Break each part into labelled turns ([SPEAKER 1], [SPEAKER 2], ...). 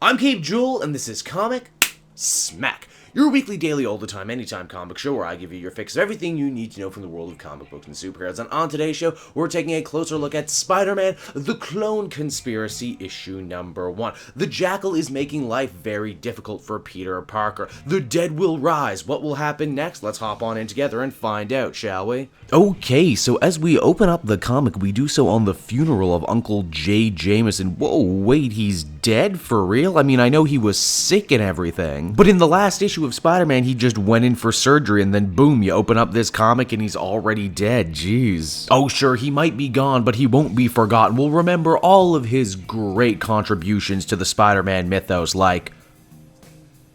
[SPEAKER 1] I'm Cape Jewel, and this is Comic Smack, your weekly, daily, all the time, anytime comic show where I give you your fix of everything you need to know from the world of comic books and superheroes. And on today's show, we're taking a closer look at Spider-Man: The Clone Conspiracy, issue number 1. The Jackal is making life very difficult for Peter Parker. The dead will rise. What will happen next? Let's hop on in together and find out, shall we? Okay, so as we open up the comic, we do so on the funeral of Uncle J. Jameson. Whoa, wait, he's dead? For real? I mean, I know he was sick and everything, but in the last issue of Spider-Man, he just went in for surgery and then boom, you open up this comic and he's already dead. Jeez. Oh sure, he might be gone, but he won't be forgotten. We'll remember all of his great contributions to the Spider-Man mythos, like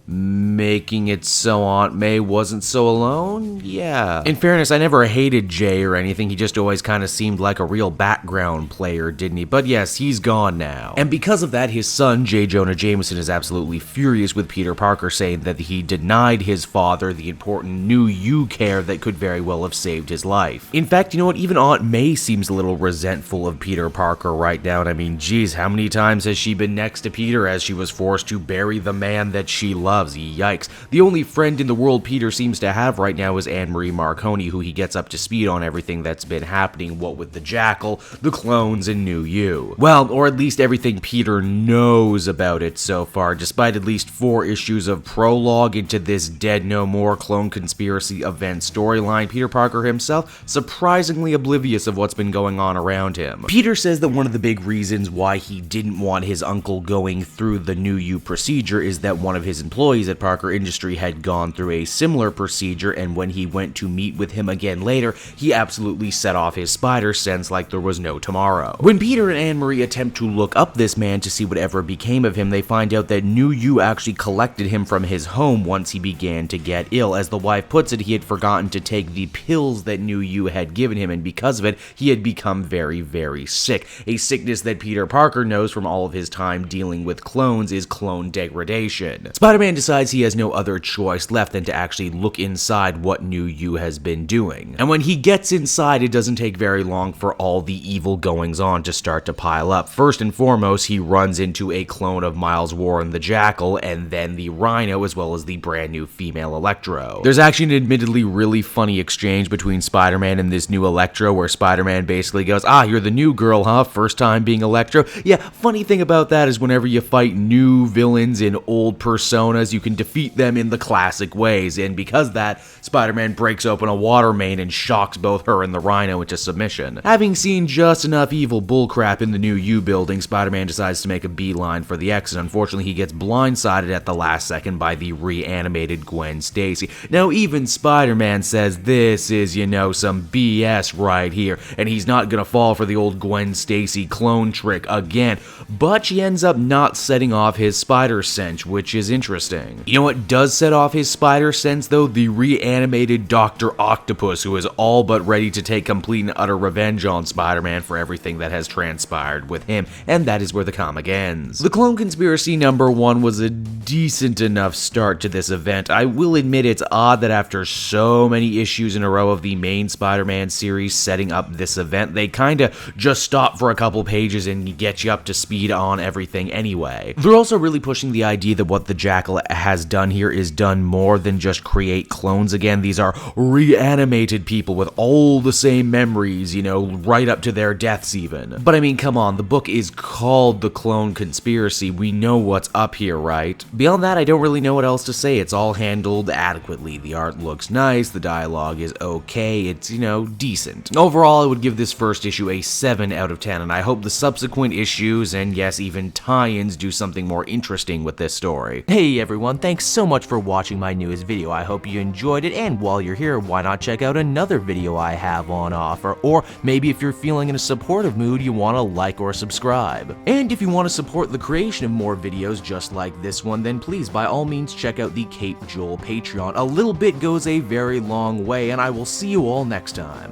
[SPEAKER 1] making it so Aunt May wasn't so alone? Yeah. In fairness, I never hated Jay or anything, he just always kind of seemed like a real background player, didn't he? But yes, he's gone now. And because of that, his son, J. Jonah Jameson, is absolutely furious with Peter Parker, saying that he denied his father the important new you care that could very well have saved his life. In fact, you know what, even Aunt May seems a little resentful of Peter Parker right now, and I mean, geez, how many times has she been next to Peter as she was forced to bury the man that she loves? Yikes. The only friend in the world Peter seems to have right now is Anne-Marie Marconi, who he gets up to speed on everything that's been happening, what with the Jackal, the clones, and New You. Well, or at least everything Peter knows about it so far, despite at least 4 issues of prologue into this Dead No More Clone Conspiracy event storyline. Peter Parker himself, surprisingly oblivious of what's been going on around him. Peter says that one of the big reasons why he didn't want his uncle going through the New You procedure is that one of his employees at Parker Industry had gone through a similar procedure, and when he went to meet with him again later, he absolutely set off his spider sense like there was no tomorrow. When Peter and Anne-Marie attempt to look up this man to see whatever became of him, they find out that New You actually collected him from his home once he began to get ill. As the wife puts it, he had forgotten to take the pills that New You had given him, and because of it, he had become very, very sick. A sickness that Peter Parker knows from all of his time dealing with clones is clone degradation. Spider-Man decides he has no other choice left than to actually look inside what New You has been doing. And when he gets inside, it doesn't take very long for all the evil goings on to start to pile up. First and foremost, he runs into a clone of Miles Warren the Jackal, and then the Rhino, as well as the brand new female Electro. There's actually an admittedly really funny exchange between Spider-Man and this new Electro, where Spider-Man basically goes, "Ah, you're the new girl, huh? First time being Electro?" Yeah, funny thing about that is whenever you fight new villains in old personas, you can defeat them in the classic ways, and because of that, Spider-Man breaks open a water main and shocks both her and the Rhino into submission. Having seen just enough evil bullcrap in the New You building, Spider-Man decides to make a beeline for the exit. Unfortunately, he gets blindsided at the last second by the reanimated Gwen Stacy. Now, even Spider-Man says this is, you know, some BS right here, and he's not gonna fall for the old Gwen Stacy clone trick again, but she ends up not setting off his spider sense, which is interesting. You know what does set off his spider sense, though? The reanimated Dr. Octopus, who is all but ready to take complete and utter revenge on Spider-Man for everything that has transpired with him, and that is where the comic ends. The Clone Conspiracy number 1 was a decent enough start to this event. I will admit it's odd that after so many issues in a row of the main Spider-Man series setting up this event, they kinda just stop for a couple pages and get you up to speed on everything anyway. They're also really pushing the idea that what the Jackal has done here is done more than just create clones again. These are reanimated people with all the same memories, you know, right up to their deaths even. But I mean, come on, the book is called The Clone Conspiracy. We know what's up here, right? Beyond that, I don't really know what else to say. It's all handled adequately. The art looks nice, the dialogue is okay, it's, you know, decent. Overall, I would give this first issue a 7 out of 10, and I hope the subsequent issues, and yes, even tie-ins, do something more interesting with this story. Hey everyone, thanks so much for watching my newest video. I hope you enjoyed it, and while you're here, why not check out another video I have on offer, or maybe if you're feeling in a supportive mood, you want to like or subscribe. And if you want to support the creation of more videos just like this one, then please by all means check out the Cape Jewel Patreon. A little bit goes a very long way, and I will see you all next time.